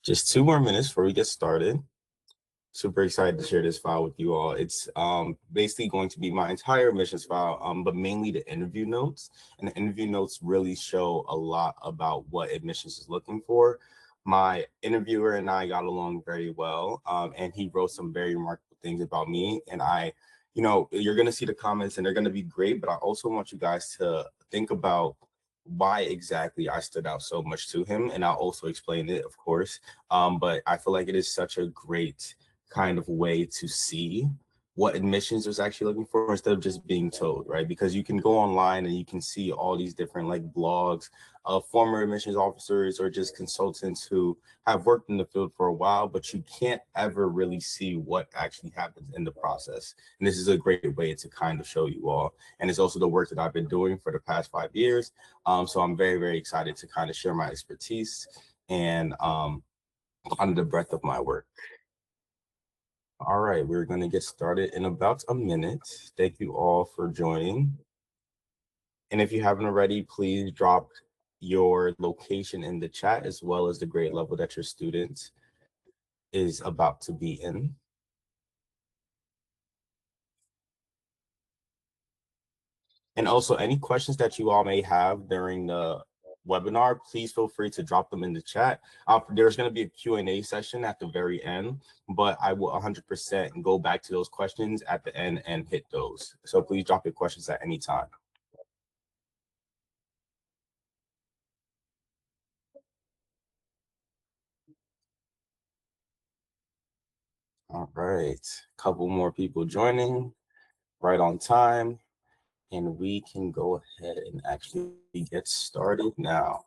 Just 2 more minutes before we get started. Super excited to share this file with you all. It's basically going to be my entire admissions file, but mainly the interview notes. And the interview notes really show a lot about what admissions is looking for. My interviewer and I got along very well, and he wrote some very remarkable things about me. And you're going to see the comments and they're going to be great, but I also want you guys to think about why exactly I stood out so much to him. And I'll also explain it, of course. But I feel like it is such a great kind of way to see what admissions is actually looking for instead of just being told, right? Because you can go online and you can see all these different like blogs of former admissions officers or just consultants who have worked in the field for a while, but you can't ever really see what actually happens in the process. And this is a great way to kind of show you all. And it's also the work that I've been doing for the past 5 years. So I'm very, very excited to kind of share my expertise and under the breadth of my work. All right, we're going to get started in about a minute. Thank you all for joining. And if you haven't already, please drop your location in the chat as well as the grade level that your student is about to be in. And also any questions that you all may have during the webinar, please feel free to drop them in the chat. There's going to be a Q&A session at the very end, but I will 100% go back to those questions at the end and hit those. So please drop your questions at any time. All right, a couple more people joining right on time, and we can go ahead and actually get started now.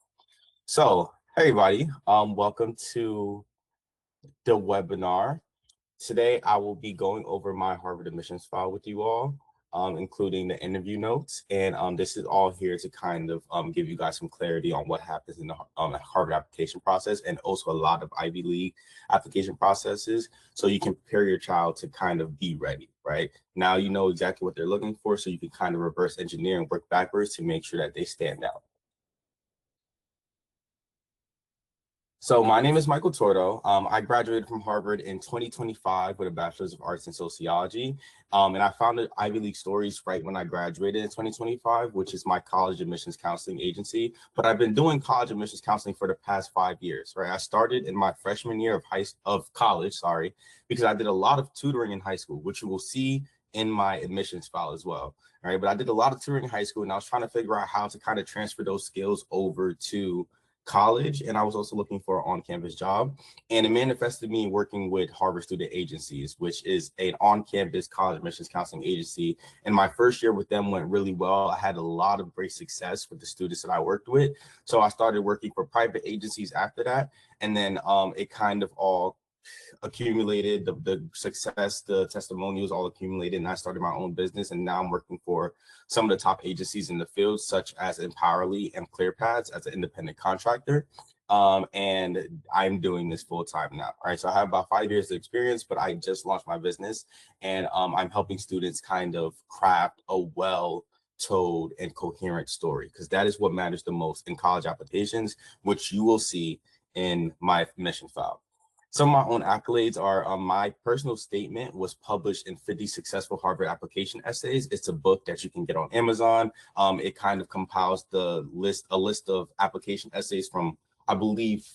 So, hey everybody, welcome to the webinar. Today, I will be going over my Harvard admissions file with you all, including the interview notes. And this is all here to kind of give you guys some clarity on what happens in the Harvard application process and also a lot of Ivy League application processes. So you can prepare your child to kind of be ready, right? Now you know exactly what they're looking for, so you can kind of reverse engineer and work backwards to make sure that they stand out. So my name is Michael Torto. I graduated from Harvard in 2025 with a Bachelor's of Arts in Sociology. And I founded Ivy League Stories right when I graduated in 2025, which is my college admissions counseling agency. But I've been doing college admissions counseling for the past 5 years, right? I started in my freshman year of college, because I did a lot of tutoring in high school, which you will see in my admissions file as well. All right, but I did a lot of tutoring in high school, and I was trying to figure out how to kind of transfer those skills over to college, and I was also looking for an on-campus job, and it manifested me working with Harvard Student Agencies, which is an on-campus college admissions counseling agency. And my first year with them went really well. I had a lot of great success with the students that I worked with, so I started working for private agencies after that, and then it kind of all accumulated, the success, the testimonials all accumulated, and I started my own business. And now I'm working for some of the top agencies in the field, such as Empowerly and ClearPaths as an independent contractor. And I'm doing this full time now, right? So I have about 5 years of experience, but I just launched my business, and I'm helping students kind of craft a well-told and coherent story, because that is what matters the most in college applications, which you will see in my admission file. Some of my own accolades are my personal statement was published in 50 Successful Harvard Application Essays. It's a book that you can get on Amazon. It kind of compiles a list of application essays from, I believe,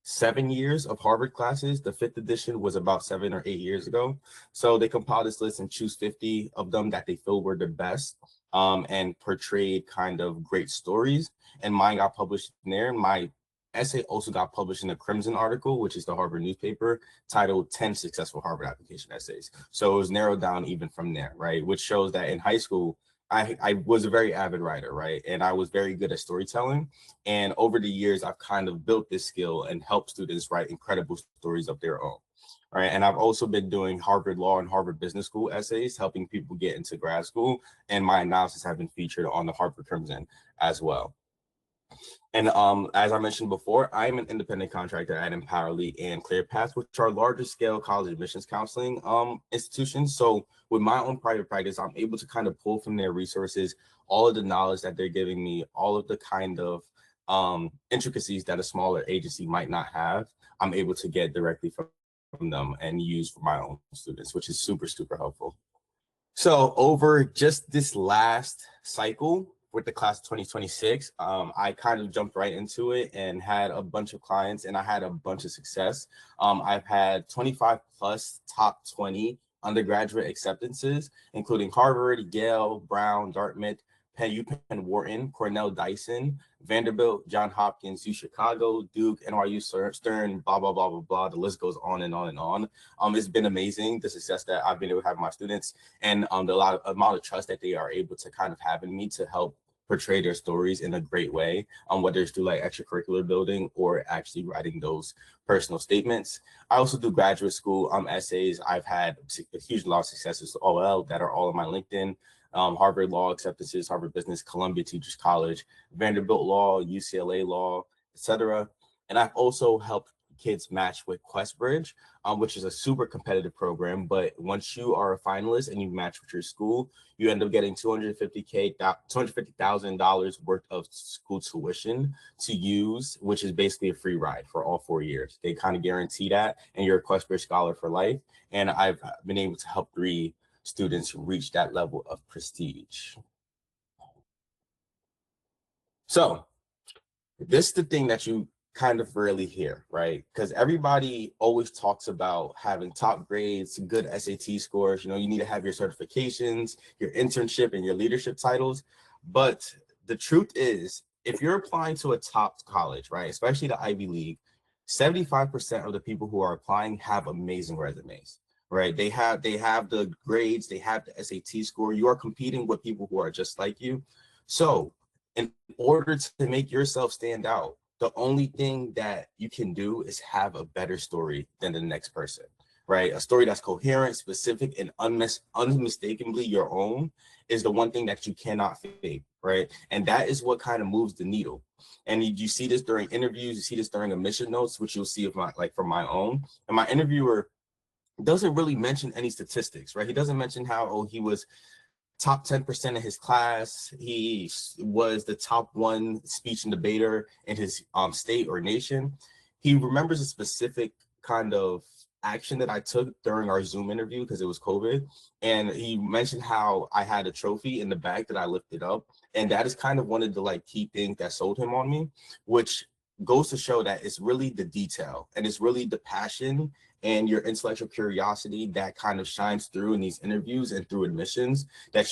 7 years of Harvard classes. The 5th edition was about 7 or 8 years ago. So they compiled this list and choose 50 of them that they feel were the best and portrayed kind of great stories. And mine got published in there. My essay also got published in the Crimson article, which is the Harvard newspaper, titled 10 Successful Harvard Application Essays. So it was narrowed down even from there, right? Which shows that in high school, I was a very avid writer, right? And I was very good at storytelling. And over the years, I've kind of built this skill and helped students write incredible stories of their own. Right. And I've also been doing Harvard Law and Harvard Business School essays, helping people get into grad school. And my analysis have been featured on the Harvard Crimson as well. And as I mentioned before, I'm an independent contractor at Empowerly and ClearPaths, which are larger scale college admissions counseling institutions. So with my own private practice, I'm able to kind of pull from their resources all of the knowledge that they're giving me, all of the kind of intricacies that a smaller agency might not have. I'm able to get directly from them and use for my own students, which is super, super helpful. So over just this last cycle with the class of 2026, I kind of jumped right into it and had a bunch of clients and I had a bunch of success. I've had 25 plus top 20 undergraduate acceptances, including Harvard, Yale, Brown, Dartmouth, UPenn Wharton, Cornell Dyson, Vanderbilt, Johns Hopkins, U Chicago, Duke, NYU Stern, blah, blah, blah, blah, blah. The list goes on and on and on. It's been amazing, the success that I've been able to have with my students and the amount of trust that they are able to kind of have in me to help portray their stories in a great way, whether it's through like extracurricular building or actually writing those personal statements. I also do graduate school essays. I've had a huge lot of successes OL that are all on my LinkedIn. Harvard Law acceptances, Harvard Business, Columbia Teachers College, Vanderbilt Law, UCLA Law, etc. And I've also helped kids match with QuestBridge, which is a super competitive program. But once you are a finalist and you match with your school, you end up getting $250,000 worth of school tuition to use, which is basically a free ride for all 4 years. They kind of guarantee that, and you're a QuestBridge scholar for life. And I've been able to help 3 students reach that level of prestige. So this is the thing that you kind of rarely hear, right? Because everybody always talks about having top grades, good SAT scores. You know, you need to have your certifications, your internship, and your leadership titles. But the truth is, if you're applying to a top college, right, especially the Ivy League, 75% of the people who are applying have amazing resumes, right? They have the grades, they have the SAT score. You are competing with people who are just like you. So in order to make yourself stand out, the only thing that you can do is have a better story than the next person, right? A story that's coherent, specific, and unmistakably your own is the one thing that you cannot fake, right? And that is what kind of moves the needle. And you see this during interviews, you see this during admission notes, which you'll see from my own. And my interviewer doesn't really mention any statistics, right? He doesn't mention how, oh, he was top 10% of his class. He was the top 1 speech and debater in his state or nation. He remembers a specific kind of action that I took during our Zoom interview because it was COVID. And he mentioned how I had a trophy in the bag that I lifted up. And that is kind of one of the like key things that sold him on me, which goes to show that it's really the detail and it's really the passion and your intellectual curiosity that kind of shines through in these interviews and through admissions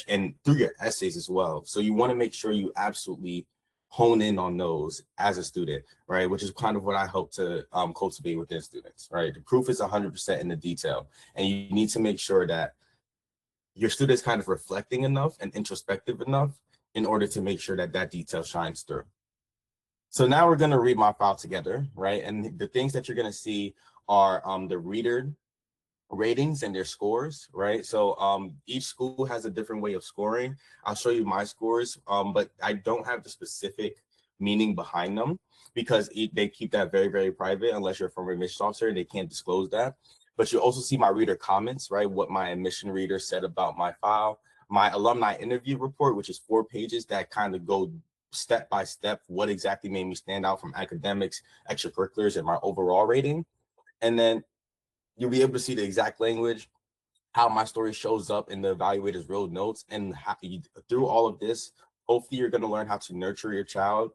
and through your essays as well. So you want to make sure you absolutely hone in on those as a student, right? Which is kind of what I hope to cultivate within students, right? The proof is 100% in the detail, and you need to make sure that your students kind of reflecting enough and introspective enough in order to make sure that that detail shines through. So now we're going to read my file together, right? And the things that you're going to see are the reader ratings and their scores, right? So each school has a different way of scoring. I'll show you my scores, but I don't have the specific meaning behind them because they keep that very, very private unless you're from a admissions officer and they can't disclose that. But you also see my reader comments, right? What my admission reader said about my file, my alumni interview report, which is 4 pages that kind of go step by step what exactly made me stand out from academics, extracurriculars, and my overall rating. And then you'll be able to see the exact language, how my story shows up in the evaluator's real notes, and through all of this, hopefully you're going to learn how to nurture your child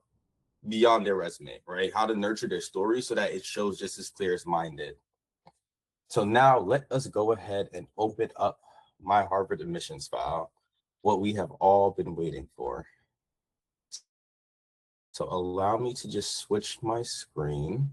beyond their resume, right? How to nurture their story so that it shows just as clear as mine did. So now let us go ahead and open up my Harvard admissions file, what we have all been waiting for. So allow me to just switch my screen.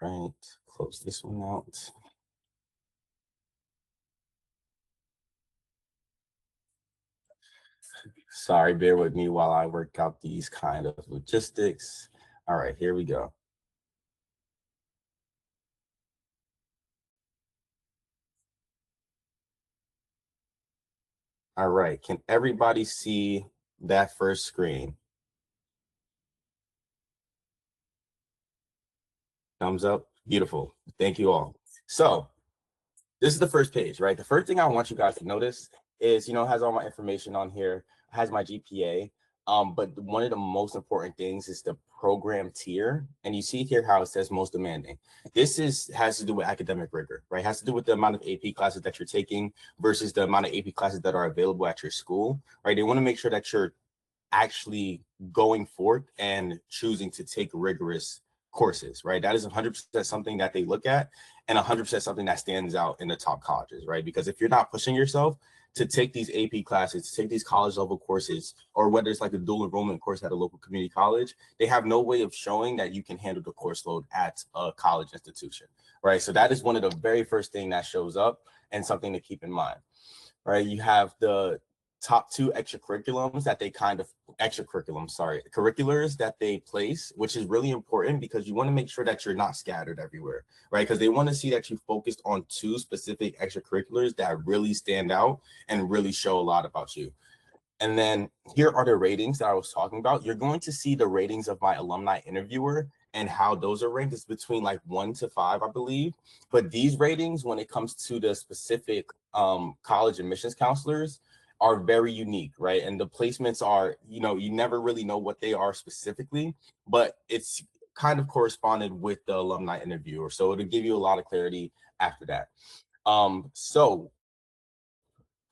Right, close this one out. Sorry, bear with me while I work out these kind of logistics. All right, here we go. All right, can everybody see that first screen? Thumbs up. Beautiful. Thank you all. So this is the first page, right? The first thing I want you guys to notice is, it has all my information on here, has my GPA. But one of the most important things is the program tier. And you see here how it says most demanding. Has to do with academic rigor, right? It has to do with the amount of AP classes that you're taking versus the amount of AP classes that are available at your school, right? They want to make sure that you're actually going forth and choosing to take rigorous courses, right? That is 100% something that they look at, and 100% something that stands out in the top colleges, right? Because if you're not pushing yourself to take these AP classes, to take these college level courses, or whether it's like a dual enrollment course at a local community college, they have no way of showing that you can handle the course load at a college institution, right? So that is one of the very first thing that shows up and something to keep in mind, right? You have the top two curriculars that they place, which is really important because you want to make sure that you're not scattered everywhere, right? Because they want to see that you focused on two specific extracurriculars that really stand out and really show a lot about you. And then here are the ratings that I was talking about. You're going to see the ratings of my alumni interviewer and how those are ranked. It's between like 1 to 5, I believe. But these ratings, when it comes to the specific college admissions counselors, are very unique, right? And the placements are, you never really know what they are specifically, but it's kind of corresponded with the alumni interviewer. So it'll give you a lot of clarity after that. So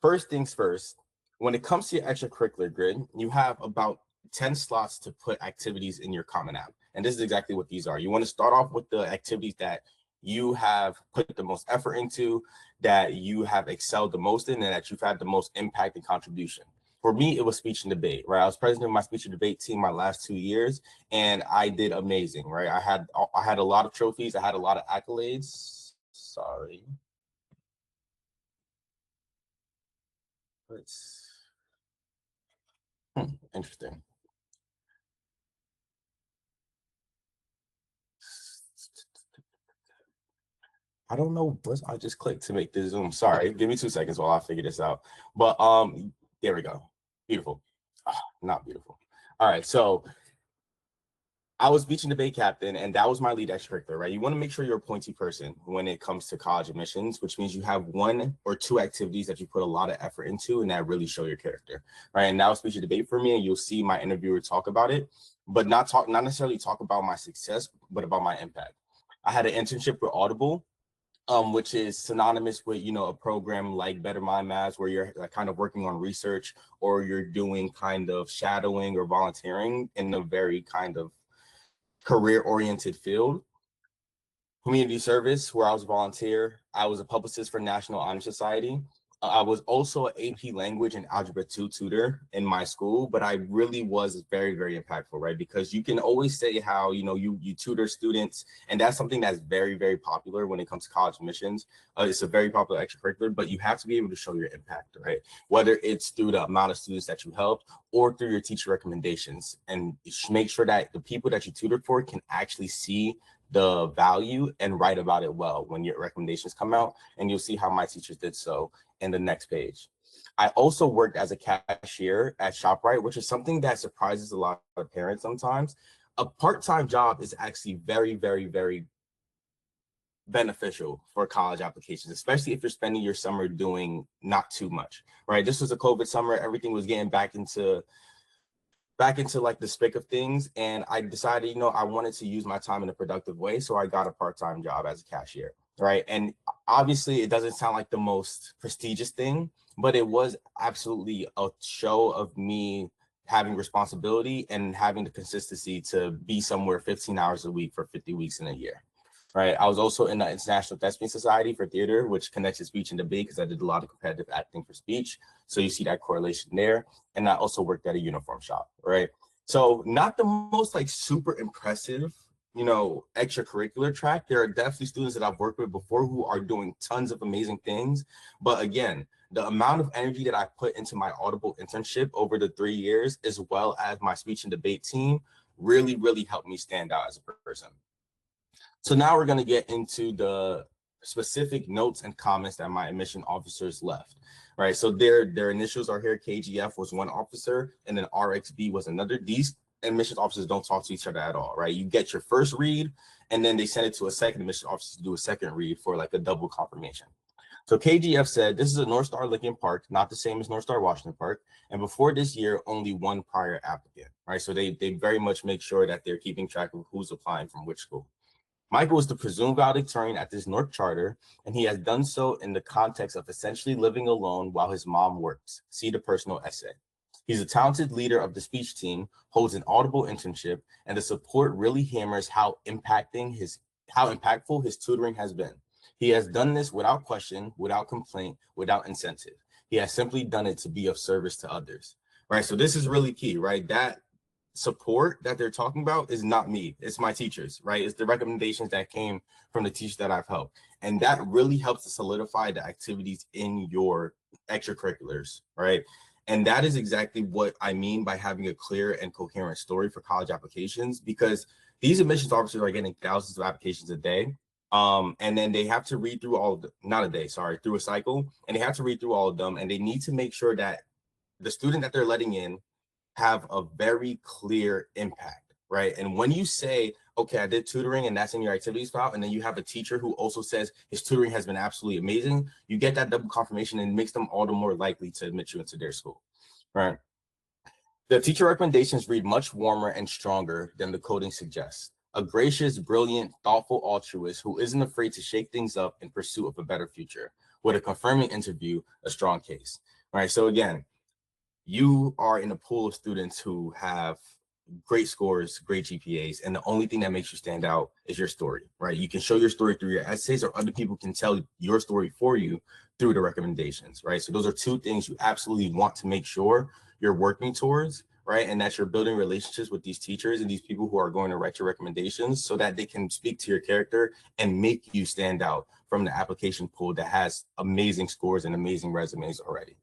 first things first, when it comes to your extracurricular grid, you have about 10 slots to put activities in your Common App. And this is exactly what these are. You want to start off with the activities that you have put the most effort into, that you have excelled the most in, and that you've had the most impact and contribution. For me, it was speech and debate, right? I was president of my speech and debate team my last 2 years, and I did amazing, right? I had a lot of trophies. I had a lot of accolades. Sorry. It's interesting. I don't know what I just clicked to make this Zoom. Sorry, give me 2 seconds while I figure this out. But there we go. Beautiful. Not beautiful. All right, so I was speech and debate captain, and that was my lead extracurricular, right? You want to make sure you're a pointy person when it comes to college admissions, which means you have 1 or 2 activities that you put a lot of effort into and that really show your character, right? And that was speech and debate for me, and you'll see my interviewer talk about it, but not necessarily talk about my success, but about my impact. I had an internship with Audible, which is synonymous with, a program like Better Mind Maths, where you're kind of working on research, or you're doing kind of shadowing or volunteering in a very kind of career-oriented field. Community service, where I was a volunteer. I was a publicist for National Honor Society. I was also an AP Language and Algebra 2 tutor in my school, but I really was very, very impactful, right? Because you can always say how, you tutor students, and that's something that's very, very popular when it comes to college admissions. It's a very popular extracurricular, but you have to be able to show your impact, right? Whether it's through the amount of students that you helped or through your teacher recommendations, and make sure that the people that you tutored for can actually see the value and write about it well when your recommendations come out, and you'll see how my teachers did so in the next page. I also worked as a cashier at ShopRite, which is something that surprises a lot of parents sometimes. A part-time job is actually very, very, very beneficial for college applications, especially if you're spending your summer doing not too much, right? This was a COVID summer. Everything was getting back into like the spick of things, and I decided, I wanted to use my time in a productive way, so I got a part-time job as a cashier, right? And obviously it doesn't sound like the most prestigious thing, but it was absolutely a show of me having responsibility and having the consistency to be somewhere 15 hours a week for 50 weeks in a year. Right. I was also in the International Thespian Society for Theater, which connects to speech and debate, because I did a lot of competitive acting for speech. So you see that correlation there. And I also worked at a uniform shop. Right. So not the most like super impressive, extracurricular track. There are definitely students that I've worked with before who are doing tons of amazing things. But again, the amount of energy that I put into my Audible internship over the 3 years, as well as my speech and debate team, really, really helped me stand out as a person. So now we're going to get into the specific notes and comments that my admission officers left, right? So their initials are here. KGF was one officer, and then RXB was another. These admissions officers don't talk to each other at all, right? You get your first read, and then they send it to a second admissions officer to do a second read for like a double confirmation. So KGF said, this is a North Star Lincoln Park, not the same as North Star Washington Park. And before this year, only one prior applicant, right? So they very much make sure that they're keeping track of who's applying from which school. Michael is the presumed valedictorian at this North Charter, and he has done so in the context of essentially living alone while his mom works. See the personal essay. He's a talented leader of the speech team, holds an Audible internship, and the support really hammers how impactful his tutoring has been. He has done this without question, without complaint, without incentive. He has simply done it to be of service to others, right? So this is really key, right? That support that they're talking about is not me, it's my teachers, right? It's the recommendations that came from the teachers that I've helped. And that really helps to solidify the activities in your extracurriculars, right? And that is exactly what I mean by having a clear and coherent story for college applications, because these admissions officers are getting thousands of applications a day. And then they have to read through all of them, not a day, sorry, through a cycle, and they have to read through all of them. And they need to make sure that the student that they're letting in have a very clear impact, right? And when you say, okay, I did tutoring and that's in your activities file, and then you have a teacher who also says his tutoring has been absolutely amazing, you get that double confirmation and it makes them all the more likely to admit you into their school, right? The teacher recommendations read much warmer and stronger than the coding suggests. A gracious, brilliant, thoughtful altruist who isn't afraid to shake things up in pursuit of a better future. With a confirming interview, a strong case, right? So again, you are in a pool of students who have great scores, great GPAs, and the only thing that makes you stand out is your story, right? You can show your story through your essays, or other people can tell your story for you through the recommendations, right? So those are two things you absolutely want to make sure you're working towards, right? And that you're building relationships with these teachers and these people who are going to write your recommendations so that they can speak to your character and make you stand out from the application pool that has amazing scores and amazing resumes already.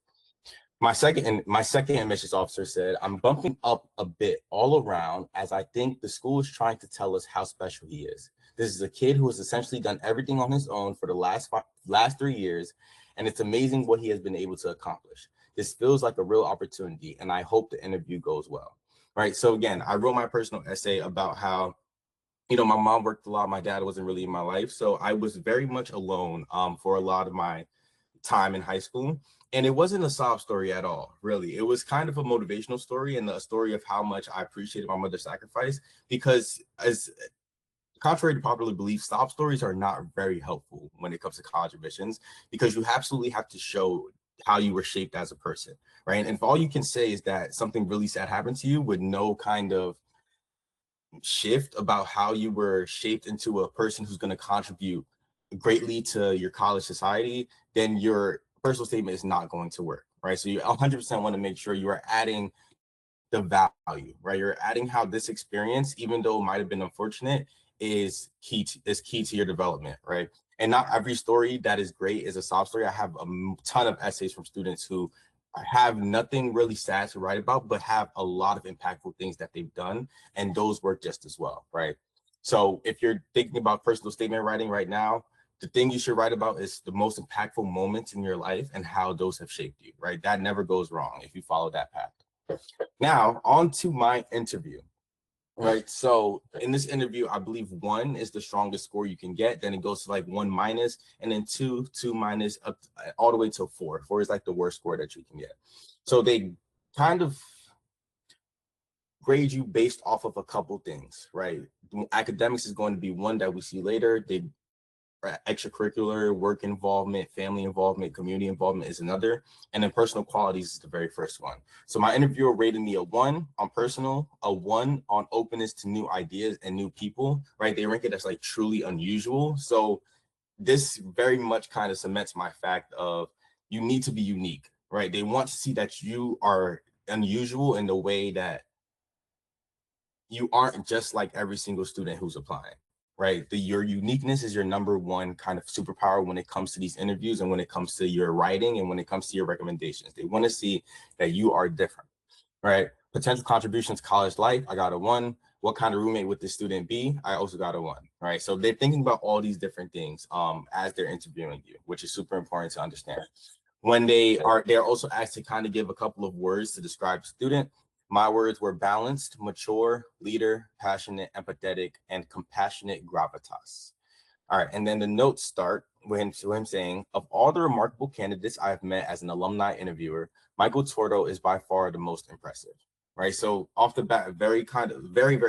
My second admissions officer said, I'm bumping up a bit all around as I think the school is trying to tell us how special he is. This is a kid who has essentially done everything on his own for the last 3 years, and it's amazing what he has been able to accomplish. This feels like a real opportunity, and I hope the interview goes well, right? So again, I wrote my personal essay about how, you know, my mom worked a lot, my dad wasn't really in my life, so I was very much alone for a lot of my time in high school. And it wasn't a sob story at all, really. It was kind of a motivational story and a story of how much I appreciated my mother's sacrifice, because as contrary to popular belief, sob stories are not very helpful when it comes to college admissions, because you absolutely have to show how you were shaped as a person, right? And if all you can say is that something really sad happened to you with no kind of shift about how you were shaped into a person who's going to contribute greatly to your college society, then your personal statement is not going to work, right? So you 100% want to make sure you are adding the value, right? You're adding how this experience, even though it might have been unfortunate, is key to your development, right? And not every story that is great is a sob story. I have a ton of essays from students who have nothing really sad to write about, but have a lot of impactful things that they've done, and those work just as well, right? So if you're thinking about personal statement writing right now, the thing you should write about is the most impactful moments in your life and how those have shaped you, right? That never goes wrong if you follow that path. Now, on to my interview, right? So in this interview, I believe 1 is the strongest score you can get. Then it goes to like 1 minus, and then 2 minus, up all the way to 4. 4 is like the worst score that you can get. So they kind of grade you based off of a couple things, right? Academics is going to be one that we see later. They extracurricular, work involvement, family involvement, community involvement is another, and then personal qualities is the very first one. So my interviewer rated me a 1 on personal, a 1 on openness to new ideas and new people, right? They rank it as like truly unusual. So this very much kind of cements my fact of you need to be unique, right? They want to see that you are unusual in the way that you aren't just like every single student who's applying, right? Your uniqueness is your number one kind of superpower when it comes to these interviews and when it comes to your writing and when it comes to your recommendations. They want to see that you are different, right? Potential contributions to college life, I got a 1. What kind of roommate would this student be? I also got a 1, right? So they're thinking about all these different things as they're interviewing you, which is super important to understand. When they're also asked to kind of give a couple of words to describe the student. My words were balanced, mature, leader, passionate, empathetic, and compassionate gravitas. All right, and then the notes start with him saying, of all the remarkable candidates I've met as an alumni interviewer, Michael Torto is by far the most impressive. Right. So off the bat, very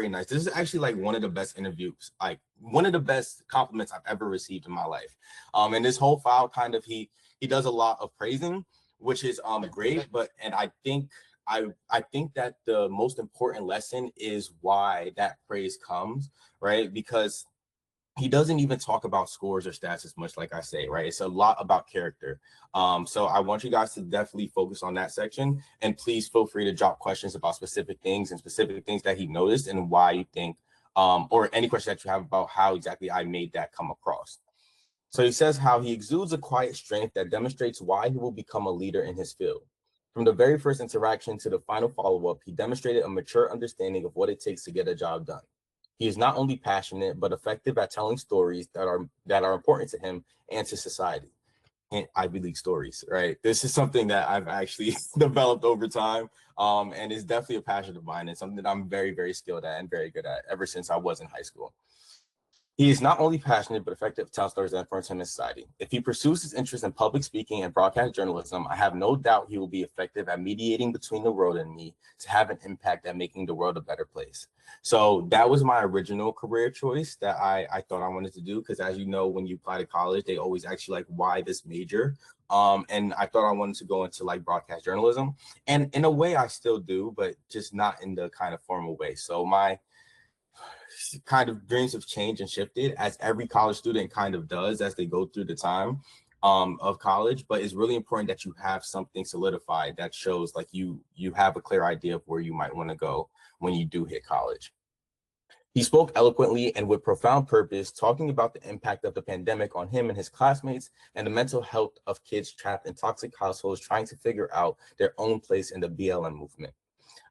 nice. This is actually like one of the best interviews, like one of the best compliments I've ever received in my life. And this whole file kind of he does a lot of praising, which is great. But and I think that the most important lesson is why that praise comes, right? Because he doesn't even talk about scores or stats as much, like I say, right? It's a lot about character. So I want you guys to definitely focus on that section, and please feel free to drop questions about specific things that he noticed and why you think, or any question that you have about how exactly I made that come across. So he says how he exudes a quiet strength that demonstrates why he will become a leader in his field. From the very first interaction to the final follow-up, he demonstrated a mature understanding of what it takes to get a job done. He is not only passionate, but effective at telling stories that are important to him and to society. And Ivy League stories, right? This is something that I've actually developed over time, and is definitely a passion of mine and something that I'm very skilled at and very good at ever since I was in high school. He is not only passionate, but effective at telling stories that influence him in society. If he pursues his interest in public speaking and broadcast journalism, I have no doubt he will be effective at mediating between the world and me to have an impact at making the world a better place. So that was my original career choice that I thought I wanted to do, because as you know, when you apply to college, they always ask you like, why this major? And I thought I wanted to go into like broadcast journalism. And in a way I still do, but just not in the kind of formal way. So my kind of dreams have changed and shifted, as every college student kind of does as they go through the time of college. But it's really important that you have something solidified that shows like you have a clear idea of where you might want to go when you do hit college. He spoke eloquently and with profound purpose, talking about the impact of the pandemic on him and his classmates and the mental health of kids trapped in toxic households trying to figure out their own place in the BLM movement.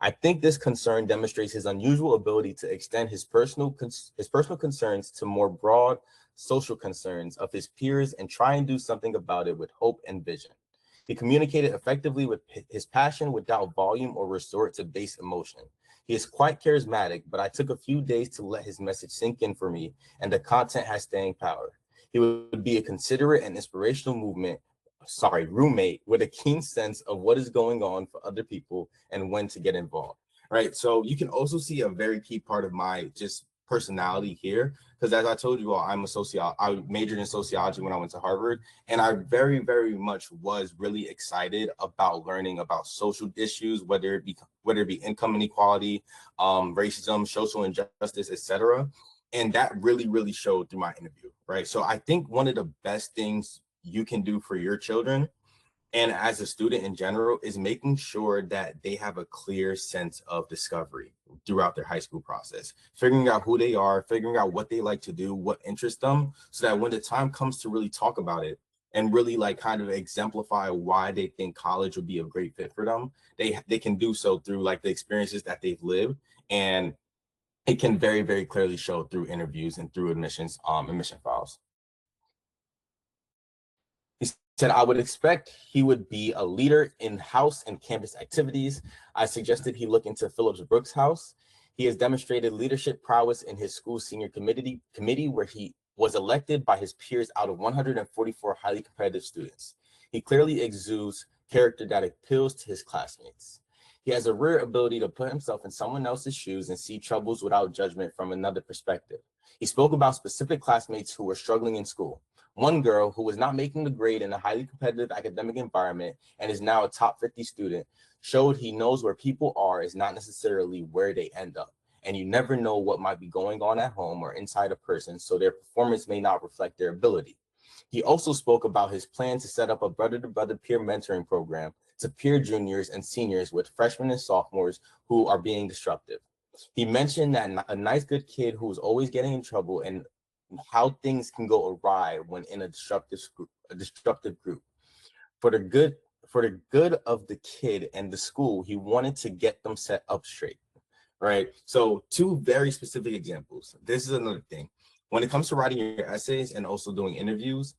I think this concern demonstrates his unusual ability to extend his personal concerns to more broad social concerns of his peers and try and do something about it with hope and vision. He communicated effectively with his passion without volume or resort to base emotion. He is quite charismatic, but I took a few days to let his message sink in for me, and the content has staying power. He would be a considerate and inspirational roommate with a keen sense of what is going on for other people and when to get involved. Right. So you can also see a very key part of my just personality here, because as I told you all, I majored in sociology when I went to Harvard, and I very much was really excited about learning about social issues, whether it be income inequality, racism, social injustice, etc. And that really showed through my interview. Right. So I think one of the best things you can do for your children and as a student in general is making sure that they have a clear sense of discovery throughout their high school process, figuring out who they are, figuring out what they like to do, what interests them, so that when the time comes to really talk about it and really like kind of exemplify why they think college would be a great fit for them, they can do so through like the experiences that they've lived. And it can very clearly show through interviews and through admission files. He said, I would expect he would be a leader in house and campus activities. I suggested he look into Phillips Brooks House. He has demonstrated leadership prowess in his school senior committee where he was elected by his peers out of 144 highly competitive students. He clearly exudes character that appeals to his classmates. He has a rare ability to put himself in someone else's shoes and see troubles without judgment from another perspective. He spoke about specific classmates who were struggling in school. One girl who was not making the grade in a highly competitive academic environment and is now a top 50 student showed he knows where people are is not necessarily where they end up. And you never know what might be going on at home or inside a person, so their performance may not reflect their ability. He also spoke about his plan to set up a brother-to-brother peer mentoring program to peer juniors and seniors with freshmen and sophomores who are being disruptive. He mentioned that a nice, good kid who is always getting in trouble and how things can go awry when in a disruptive group. For the good of the kid and the school, he wanted to get them set up straight. Right. So two very specific examples. This is another thing. When it comes to writing your essays and also doing interviews,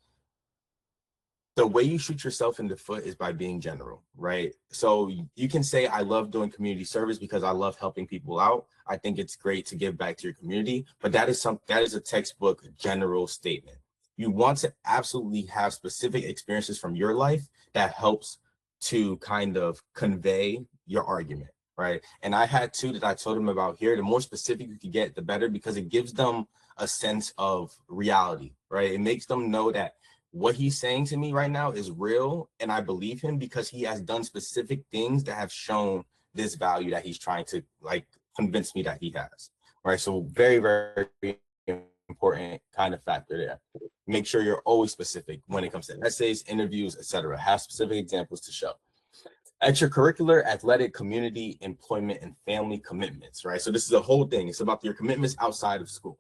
The way you shoot yourself in the foot is by being general, right? So you can say, I love doing community service because I love helping people out. I think it's great to give back to your community, but that is a textbook general statement. You want to absolutely have specific experiences from your life that helps to kind of convey your argument, right? And I had two that I told them about here. The more specific you can get, the better, because it gives them a sense of reality, right? It makes them know that what he's saying to me right now is real, and I believe him because he has done specific things that have shown this value that he's trying to like convince me that he has, right? So very, very important kind of factor there. Make sure you're always specific when it comes to essays, interviews, etc. Have specific examples to show. Extracurricular, athletic, community, employment, and family commitments, right? So this is a whole thing. It's about your commitments outside of school.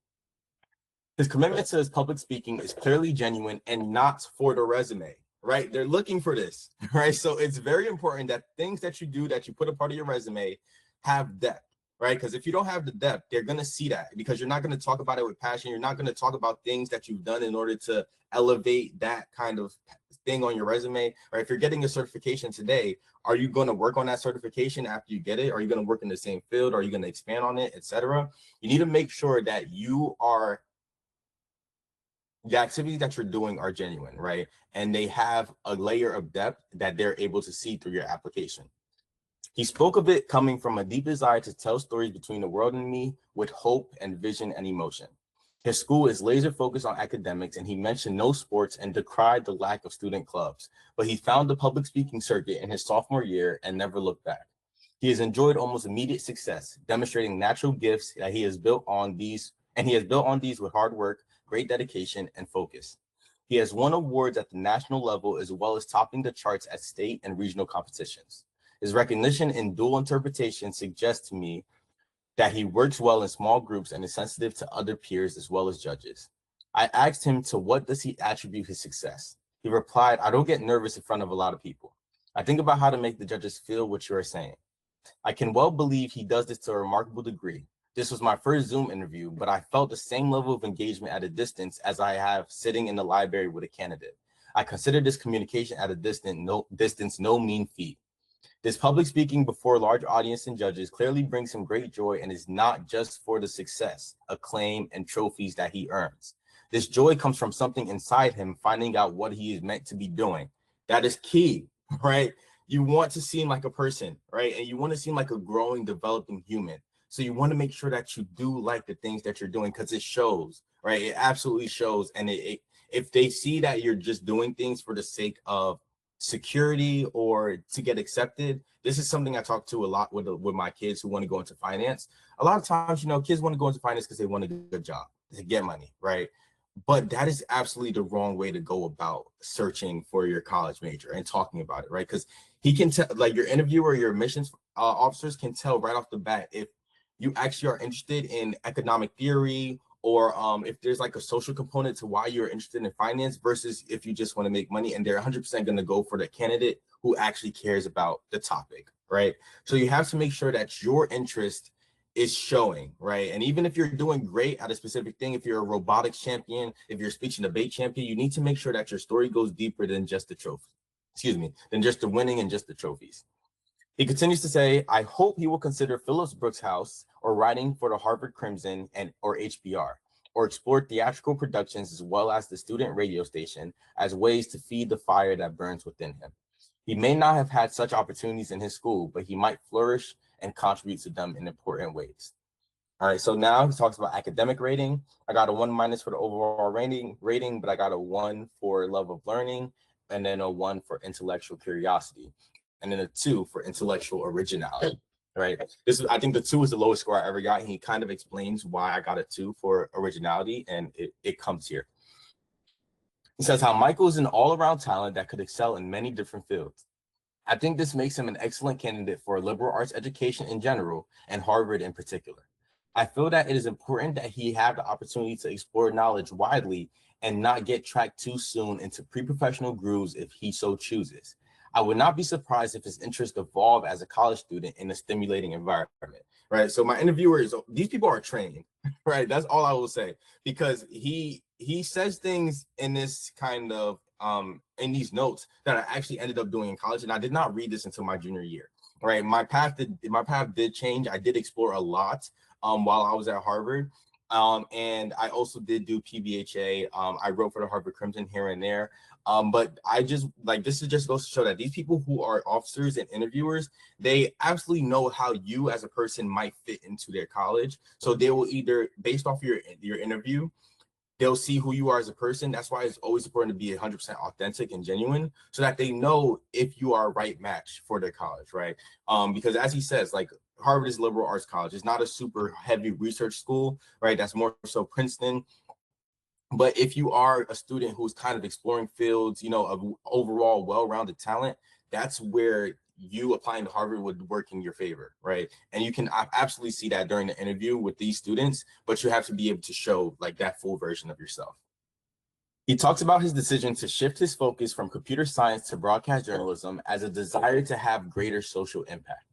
His commitment to his public speaking is clearly genuine and not for the resume, right? They're looking for this, right? So it's very important that things that you do, that you put a part of your resume, have depth, right? Because if you don't have the depth, they're going to see that, because you're not going to talk about it with passion. You're not going to talk about things that you've done in order to elevate that kind of thing on your resume, right? If you're getting a certification today, are you going to work on that certification after you get it? Are you going to work in the same field? Are you going to expand on it, etc.? You need to make sure that the activities that you're doing are genuine, right? And they have a layer of depth that they're able to see through your application. He spoke of it coming from a deep desire to tell stories between the world and me with hope and vision and emotion. His school is laser focused on academics, and he mentioned no sports and decried the lack of student clubs, but he found the public speaking circuit in his sophomore year and never looked back. He has enjoyed almost immediate success, demonstrating natural gifts that he has built on these, and he has built on these with hard work, great dedication, and focus. He has won awards at the national level as well as topping the charts at state and regional competitions. His recognition in dual interpretation suggests to me that he works well in small groups and is sensitive to other peers as well as judges. I asked him to what does he attribute his success. He replied, I don't get nervous in front of a lot of people. I think about how to make the judges feel what you are saying. I can well believe he does this to a remarkable degree. This was my first Zoom interview, but I felt the same level of engagement at a distance as I have sitting in the library with a candidate. I consider this communication at a distance no mean feat. This public speaking before a large audience and judges clearly brings him great joy and is not just for the success, acclaim, and trophies that he earns. This joy comes from something inside him, finding out what he is meant to be doing. That is key, right? You want to seem like a person, right? And you want to seem like a growing, developing human. So you want to make sure that you do like the things that you're doing, because it shows, right? It absolutely shows. And if they see that you're just doing things for the sake of security or to get accepted, this is something I talk to a lot with my kids who want to go into finance. A lot of times, kids want to go into finance because they want a good job, to get money, right? But that is absolutely the wrong way to go about searching for your college major and talking about it, right? Because he can tell, like your interviewer, your admissions officers can tell right off the bat if you actually are interested in economic theory, or if there's like a social component to why you're interested in finance versus if you just want to make money. And they're 100% going to go for the candidate who actually cares about the topic, right? So you have to make sure that your interest is showing, right? And even if you're doing great at a specific thing, if you're a robotics champion, if you're a speech and debate champion, you need to make sure that your story goes deeper than just the trophy, than just the winning and just the trophies. He continues to say, I hope he will consider Phillips Brooks House or writing for the Harvard Crimson or HBR, or explore theatrical productions as well as the student radio station as ways to feed the fire that burns within him. He may not have had such opportunities in his school, but he might flourish and contribute to them in important ways. All right, so now he talks about academic rating. I got a 1- for the overall rating, but I got a 1 for love of learning, and then a 1 for intellectual curiosity, and then a 2 for intellectual originality, right? I think the 2 is the lowest score I ever got, and he kind of explains why I got a 2 for originality, and it comes here. He says how Michael is an all-around talent that could excel in many different fields. I think this makes him an excellent candidate for liberal arts education in general, and Harvard in particular. I feel that it is important that he have the opportunity to explore knowledge widely and not get tracked too soon into pre-professional grooves if he so chooses. I would not be surprised if his interests evolve as a college student in a stimulating environment, right? So my interviewers, these people are trained, right? That's all I will say, because he says things in this kind of in these notes that I actually ended up doing in college, and I did not read this until my junior year. Right, my path did change. I did explore a lot while I was at Harvard. And I also did do PBHA. I wrote for the Harvard Crimson here and there. But I just like, this is just goes to show that these people who are officers and interviewers, they absolutely know how you as a person might fit into their college. So they will either, based off your interview, they'll see who you are as a person. That's why it's always important to be 100% authentic and genuine, so that they know if you are a right match for their college, right? Because as he says, like, Harvard is a liberal arts college. It's not a super heavy research school, right? That's more so Princeton. But if you are a student who's kind of exploring fields, of overall well-rounded talent, that's where you applying to Harvard would work in your favor, right? And you can absolutely see that during the interview with these students, but you have to be able to show like that full version of yourself. He talks about his decision to shift his focus from computer science to broadcast journalism as a desire to have greater social impact.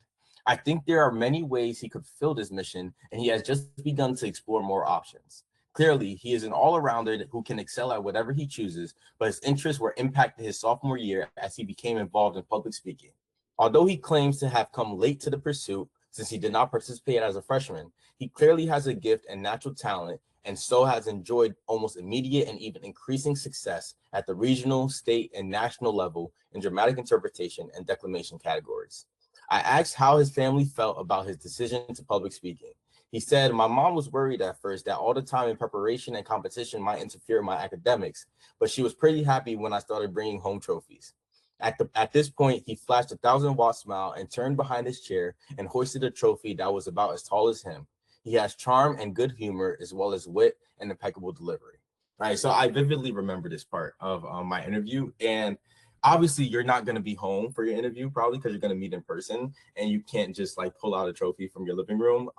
I think there are many ways he could fulfill this mission, and he has just begun to explore more options. Clearly, he is an all-arounder who can excel at whatever he chooses, but his interests were impacted his sophomore year as he became involved in public speaking. Although he claims to have come late to the pursuit since he did not participate as a freshman, he clearly has a gift and natural talent, and so has enjoyed almost immediate and even increasing success at the regional, state, and national level in dramatic interpretation and declamation categories. I asked how his family felt about his decision to public speaking. He said, "My mom was worried at first that all the time in preparation and competition might interfere in my academics, but she was pretty happy when I started bringing home trophies." At this point, he flashed a 1,000-watt smile and turned behind his chair and hoisted a trophy that was about as tall as him. He has charm and good humor, as well as wit and impeccable delivery. All right, so I vividly remember this part of my interview, and obviously you're not going to be home for your interview probably because you're going to meet in person, and you can't just like pull out a trophy from your living room.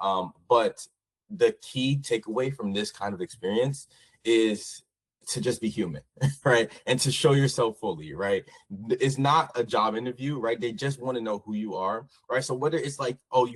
But the key takeaway from this kind of experience is to just be human, right? And to show yourself fully, right? It's not a job interview, right? They just want to know who you are, right? So whether it's like, oh,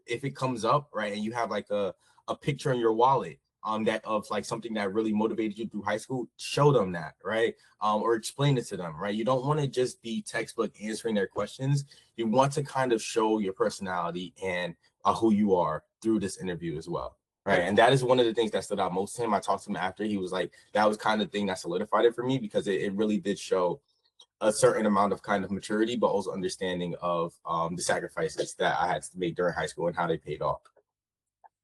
if it comes up, right, and you have like a picture in your wallet, that of like something that really motivated you through high school, show them that, right? Or explain it to them, right? You don't want to just be textbook answering their questions. You want to kind of show your personality and who you are through this interview as well, right? And that is one of the things that stood out most to him. I talked to him after. He was like, that was kind of the thing that solidified it for me, because it really did show a certain amount of kind of maturity, but also understanding of the sacrifices that I had to make during high school and how they paid off.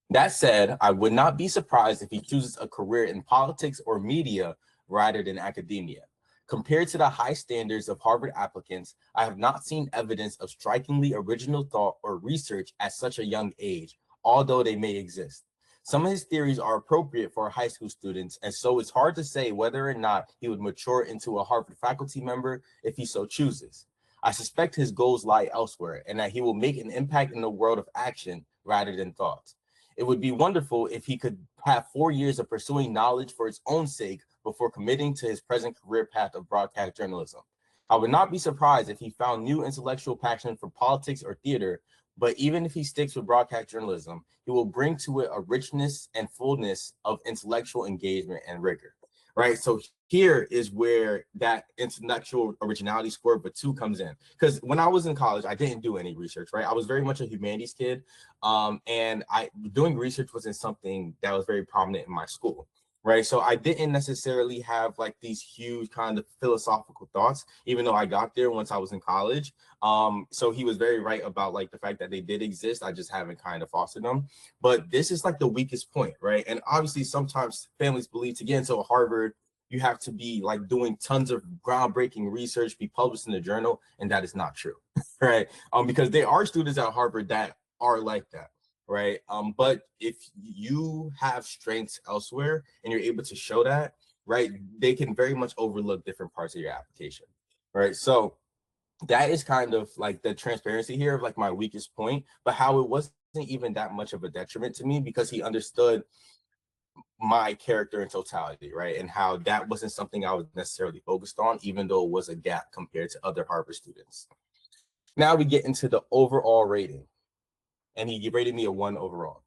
That said, I would not be surprised if he chooses a career in politics or media rather than academia. Compared to the high standards of Harvard applicants, I have not seen evidence of strikingly original thought or research at such a young age, although they may exist. Some of his theories are appropriate for high school students, and so it's hard to say whether or not he would mature into a Harvard faculty member if he so chooses. I suspect his goals lie elsewhere, and that he will make an impact in the world of action rather than thought. It would be wonderful if he could have 4 years of pursuing knowledge for its own sake before committing to his present career path of broadcast journalism. I would not be surprised if he found new intellectual passion for politics or theater, but even if he sticks with broadcast journalism, he will bring to it a richness and fullness of intellectual engagement and rigor, right? So here is where that intellectual originality score of a 2 comes in. Because when I was in college, I didn't do any research, right? I was very much a humanities kid. And doing research wasn't something that was very prominent in my school, right? So I didn't necessarily have like these huge kind of philosophical thoughts, even though I got there once I was in college. So he was very right about like the fact that they did exist. I just haven't kind of fostered them. But this is like the weakest point, right? And obviously sometimes families believe to get into Harvard, you have to be like doing tons of groundbreaking research, be published in the journal, and that is not true, right? Because there are students at Harvard that are like that, right? But if you have strengths elsewhere and you're able to show that, right, they can very much overlook different parts of your application, right? So that is kind of like the transparency here of like my weakest point, but how it wasn't even that much of a detriment to me because he understood my character in totality, right? And how that wasn't something I was necessarily focused on, even though it was a gap compared to other Harvard students. Now we get into the overall rating, and he rated me a 1 overall.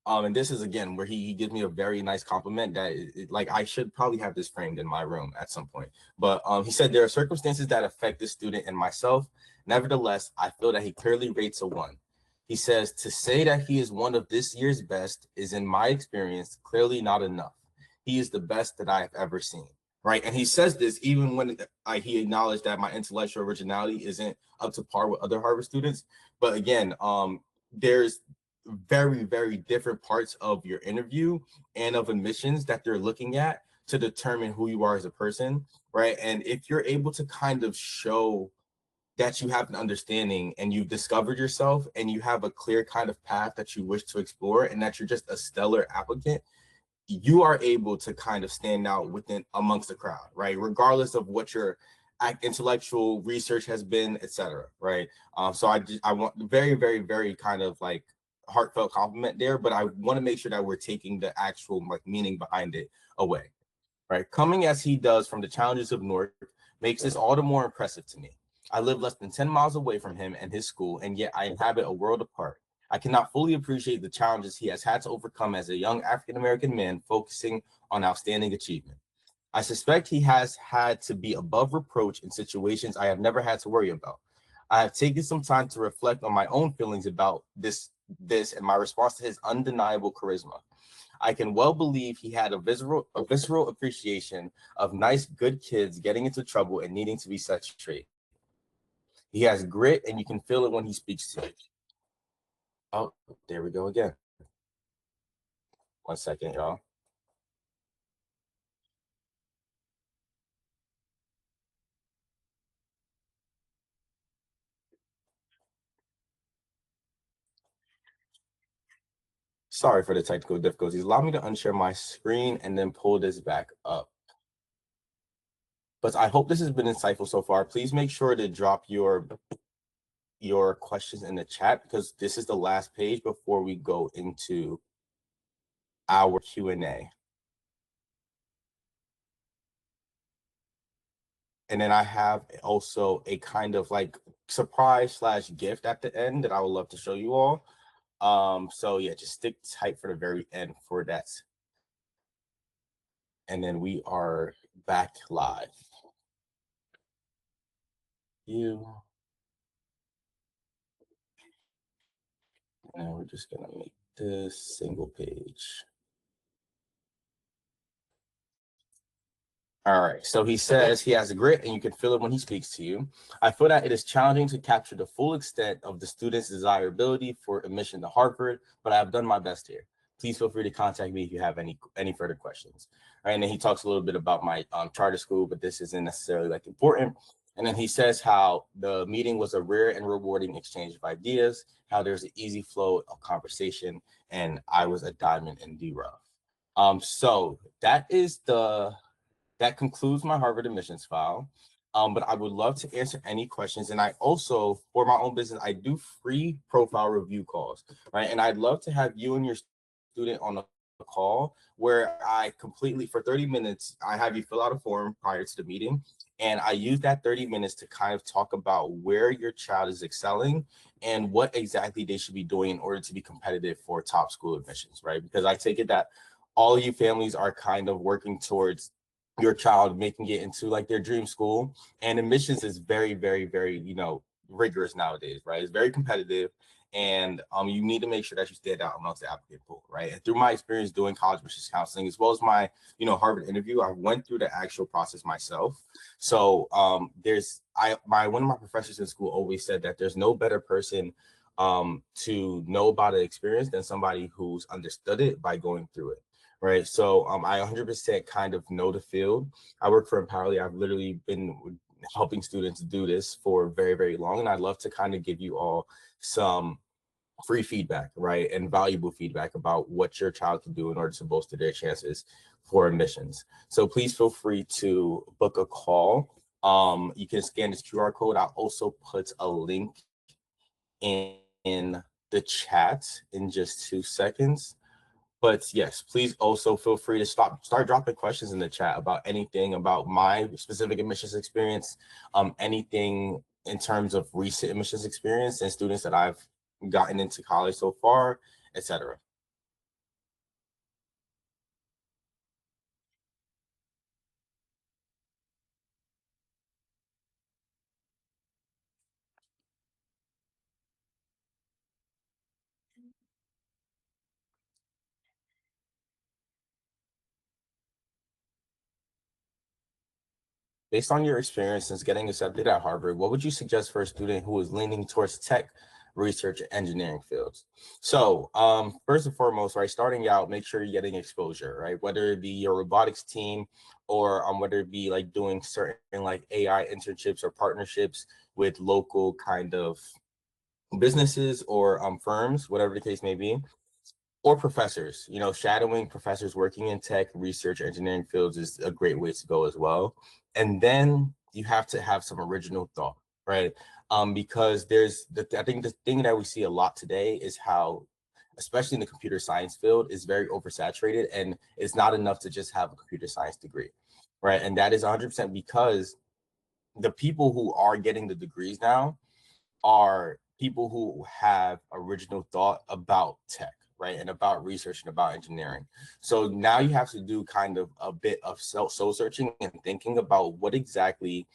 And this is again where he gives me a very nice compliment that like I should probably have this framed in my room at some point. But he said there are circumstances that affect the student and myself. Nevertheless, I feel that he clearly rates a 1. He says to say that he is one of this year's best is, in my experience, clearly not enough. He is the best that I have ever seen. Right. And he says this even when he acknowledged that my intellectual originality isn't up to par with other Harvard students. But again, there's very, very different parts of your interview and of admissions that they're looking at to determine who you are as a person. Right. And if you're able to kind of show that you have an understanding and you've discovered yourself and you have a clear kind of path that you wish to explore and that you're just a stellar applicant, you are able to kind of stand out within amongst the crowd, right? Regardless of what your intellectual research has been, etc. Right. So I want very, very, very kind of like heartfelt compliment there, but I want to make sure that we're taking the actual like meaning behind it away. Right. Coming as he does from the challenges of Newark makes this all the more impressive to me. I live less than 10 miles away from him and his school, and yet I inhabit a world apart. I cannot fully appreciate the challenges he has had to overcome as a young African-American man focusing on outstanding achievement. I suspect he has had to be above reproach in situations I have never had to worry about. I have taken some time to reflect on my own feelings about this and my response to his undeniable charisma. I can well believe he had a visceral appreciation of nice, good kids getting into trouble and needing to be set straight. He has grit, and you can feel it when he speaks to you. Oh, there we go again. 1 second, y'all. Sorry for the technical difficulties. Allow me to unshare my screen and then pull this back up. But I hope this has been insightful so far. Please make sure to drop your questions in the chat because this is the last page before we go into our Q&A. And then I have also a kind of like surprise / gift at the end that I would love to show you all. So yeah, just stick tight for the very end for that. And then we are back live. And we're just gonna make this single page. All right, so he says he has a grit and you can feel it when he speaks to you. I feel that it is challenging to capture the full extent of the student's desirability for admission to Harvard, but I have done my best here. Please feel free to contact me if you have any further questions. All right, and then he talks a little bit about my charter school, but this isn't necessarily like important. And then he says how the meeting was a rare and rewarding exchange of ideas, how there's an easy flow of conversation, and I was a diamond in the rough. So that concludes my Harvard admissions file. But I would love to answer any questions. And I also, for my own business, I do free profile review calls, right? And I'd love to have you and your student on a call where I completely, for 30 minutes, I have you fill out a form prior to the meeting. And I use that 30 minutes to kind of talk about where your child is excelling and what exactly they should be doing in order to be competitive for top school admissions, right? Because I take it that all of you families are kind of working towards your child making it into like their dream school, and admissions is very, very, very, rigorous nowadays, right? It's very competitive, and you need to make sure that you stand out amongst the applicant pool, right? And through my experience doing college admissions counseling, as well as my Harvard interview, I went through the actual process myself. So one of my professors in school always said that there's no better person to know about an experience than somebody who's understood it by going through it. Right. So I 100% kind of know the field. I work for Empowerly. I've literally been helping students do this for very, very long. And I'd love to kind of give you all some free feedback, right? And valuable feedback about what your child can do in order to bolster their chances for admissions. So please feel free to book a call. You can scan this QR code. I'll also put a link in the chat in just 2 seconds. But yes, please also feel free to start dropping questions in the chat about anything about my specific admissions experience, anything in terms of recent admissions experience and students that I've gotten into college so far, etc. Based on your experience since getting accepted at Harvard, what would you suggest for a student who is leaning towards tech, research, and engineering fields? So, first and foremost, right, starting out, make sure you're getting exposure, right? Whether it be your robotics team or whether it be like doing certain like AI internships or partnerships with local kind of businesses or firms, whatever the case may be, or professors. You know, shadowing professors working in tech, research, engineering fields is a great way to go as well. And then you have to have some original thought, right? Because I think the thing that we see a lot today is how, especially in the computer science field, is very oversaturated, and it's not enough to just have a computer science degree, right? And that is 100% because the people who are getting the degrees now are people who have original thought about tech, right? And about research and about engineering. So now you have to do kind of a bit of soul searching and thinking about what exactly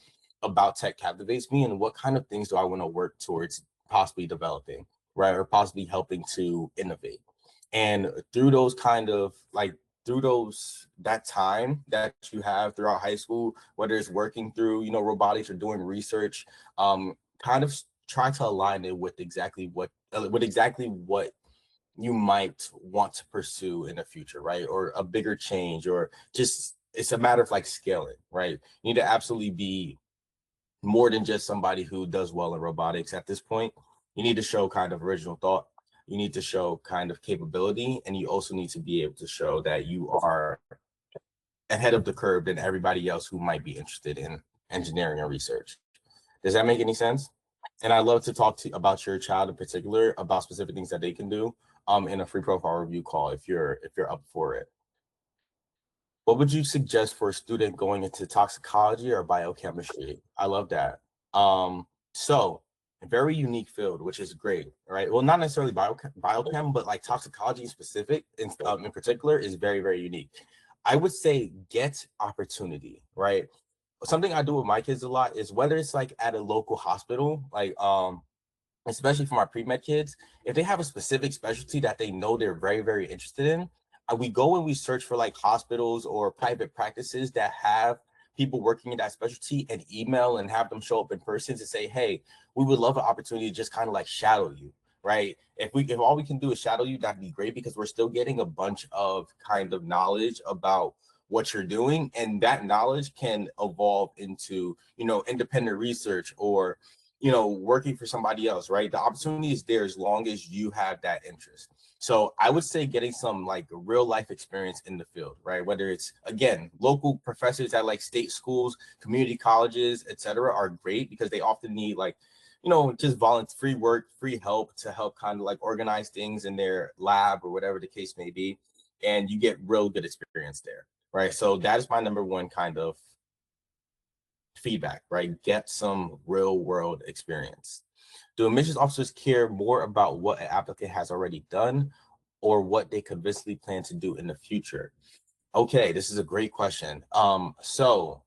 about tech captivates me and what kind of things do I want to work towards possibly developing, right? Or possibly helping to innovate. And through those kind of like, through those that time that you have throughout high school, whether it's working through, you know, robotics or doing research, kind of try to align it with exactly what you might want to pursue in the future, right? Or a bigger change, or just it's a matter of like scaling, right? You need to absolutely be more than just somebody who does well in robotics at this point. You need to show kind of original thought. You need to show kind of capability, and you also need to be able to show that you are ahead of the curve than everybody else who might be interested in engineering or research. Does that make any sense? And I'd love to talk to you about your child in particular, about specific things that they can do in a free profile review call if you're up for it. What would you suggest for a student going into toxicology or biochemistry? I love that. So a very unique field, which is great, right? Well, not necessarily biochem, but like toxicology specific in particular is very, very unique. I would say get opportunity, right? Something I do with my kids a lot is whether it's like at a local hospital, like especially for my pre-med kids, if they have a specific specialty that they know they're very, very interested in, we go and we search for like hospitals or private practices that have people working in that specialty and email and have them show up in person to say, hey, we would love an opportunity to just kind of like shadow you, right? If all we can do is shadow you, that'd be great because we're still getting a bunch of kind of knowledge about what you're doing, and that knowledge can evolve into, you know, independent research or, you know, working for somebody else, right? The opportunity is there as long as you have that interest. So I would say getting some like real life experience in the field, right? Whether it's again local professors at like state schools, community colleges, etc., are great because they often need like, you know, just volunteer free work, free help to help kind of like organize things in their lab or whatever the case may be, and you get real good experience there, right? So that is my number one kind of feedback, right? Get some real world experience. Do admissions officers care more about what an applicant has already done or what they could visibly plan to do in the future? Okay, this is a great question. So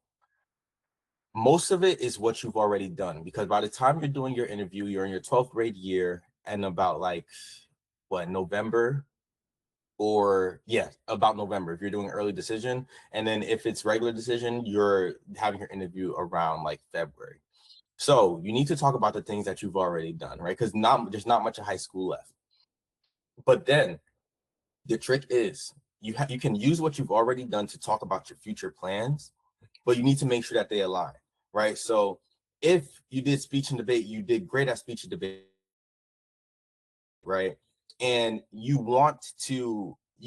most of it is what you've already done because by the time you're doing your interview, you're in your 12th grade year and about like what, November, or yeah, about November if you're doing early decision. And then if it's regular decision, you're having your interview around like February. So you need to talk about the things that you've already done, right? Because there's not much of high school left. But then the trick is you can use what you've already done to talk about your future plans, but you need to make sure that they align, right? So if you did speech and debate, you did great at speech and debate, right? And you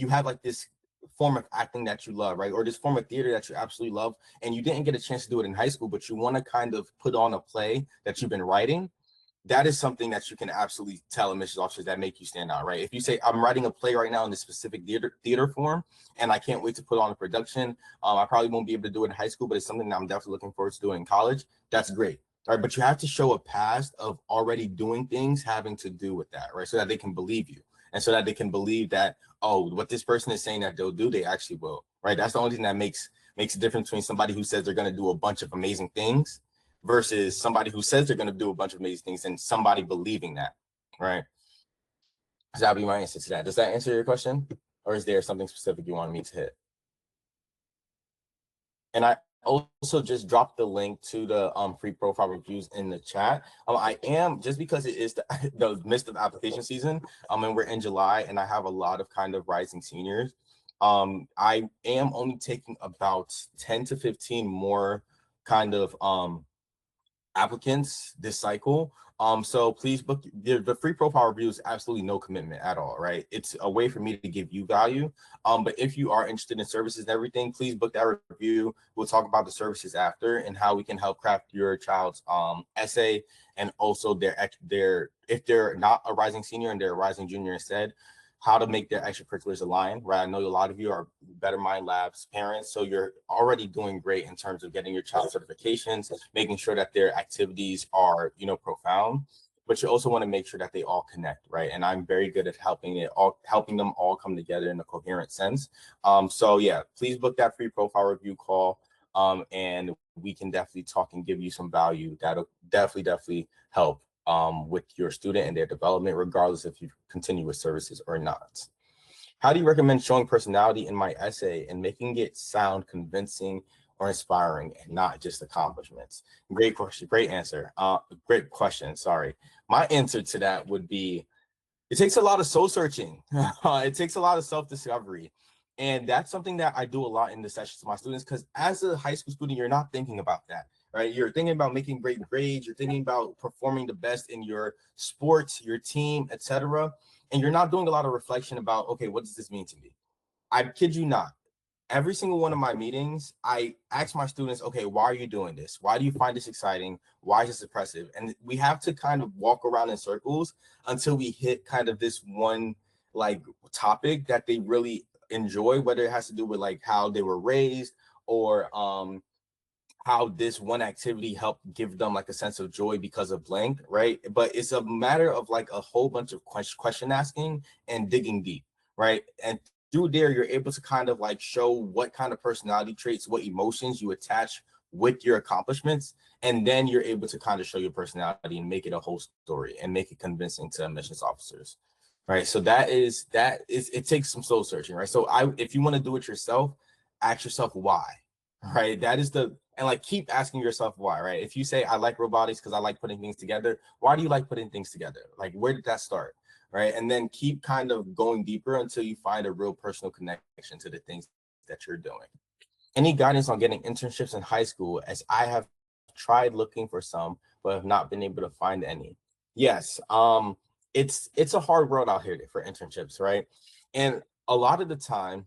have like this form of acting that you love, right? Or this form of theater that you absolutely love, and you didn't get a chance to do it in high school, but you want to kind of put on a play that you've been writing. That is something that you can absolutely tell admissions officers that make you stand out, right? If you say, I'm writing a play right now in this specific theater form, and I can't wait to put on a production, I probably won't be able to do it in high school, but it's something that I'm definitely looking forward to doing in college. That's great, right? But you have to show a past of already doing things having to do with that, right? So that they can believe you, and so that they can believe that, oh, what this person is saying that they'll do, they actually will, right? That's the only thing that makes a difference between somebody who says they're going to do a bunch of amazing things versus somebody who says they're going to do a bunch of amazing things and somebody believing that, right? So that'll be my answer to that. Does that answer your question? Or is there something specific you want me to hit? And I also just drop the link to the free profile reviews in the chat. I am, just because it is the midst of application season, and we're in July, and I have a lot of kind of rising seniors. I am only taking about 10 to 15 more kind of applicants this cycle. So please book the free profile review is absolutely no commitment at all, right? It's a way for me to give you value. But if you are interested in services and everything, please book that review. We'll talk about the services after and how we can help craft your child's essay, and also their if they're not a rising senior and they're a rising junior instead, how to make their extracurriculars align, right? I know a lot of you are Better Mind Labs parents, so you're already doing great in terms of getting your child certifications, making sure that their activities are, profound, but you also want to make sure that they all connect, right? And I'm very good at helping them all come together in a coherent sense. So yeah, please book that free profile review call, and we can definitely talk and give you some value that'll definitely help with your student and their development, regardless if you continue with services or not. How do you recommend showing personality in my essay and making it sound convincing or inspiring and not just accomplishments? Great question. Great answer. Great question. Sorry. My answer to that would be, it takes a lot of soul searching. It takes a lot of self-discovery. And that's something that I do a lot in the sessions with my students, because as a high school student, you're not thinking about that, right? You're thinking about making great grades. You're thinking about performing the best in your sports, your team, etc. And you're not doing a lot of reflection about, okay, what does this mean to me? I kid you not. Every single one of my meetings, I ask my students, okay, why are you doing this? Why do you find this exciting? Why is this impressive? And we have to kind of walk around in circles until we hit kind of this one like topic that they really enjoy, whether it has to do with like how they were raised, or how this one activity helped give them like a sense of joy because of blank, right? But it's a matter of like a whole bunch of question asking and digging deep, right? And through there, you're able to kind of like show what kind of personality traits, what emotions you attach with your accomplishments. And then you're able to kind of show your personality and make it a whole story and make it convincing to admissions officers. Right. So it takes some soul searching, right? So if you want to do it yourself, ask yourself why, right? And like keep asking yourself why, right? If you say, I like robotics because I like putting things together, why do you like putting things together? Like, where did that start? Right. And then keep kind of going deeper until you find a real personal connection to the things that you're doing. Any guidance on getting internships in high school, as I have tried looking for some, but have not been able to find any? Yes. It's a hard world out here for internships, right? And a lot of the time,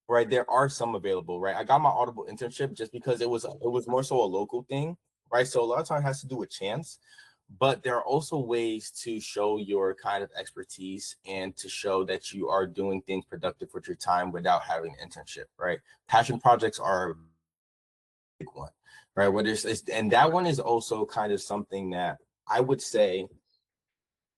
right, there are some available, right? I got my Audible internship just because it was more so a local thing, right? So a lot of time it has to do with chance, but there are also ways to show your kind of expertise and to show that you are doing things productive with your time without having an internship, right? Passion projects are a big one, right? And that one is also kind of something that I would say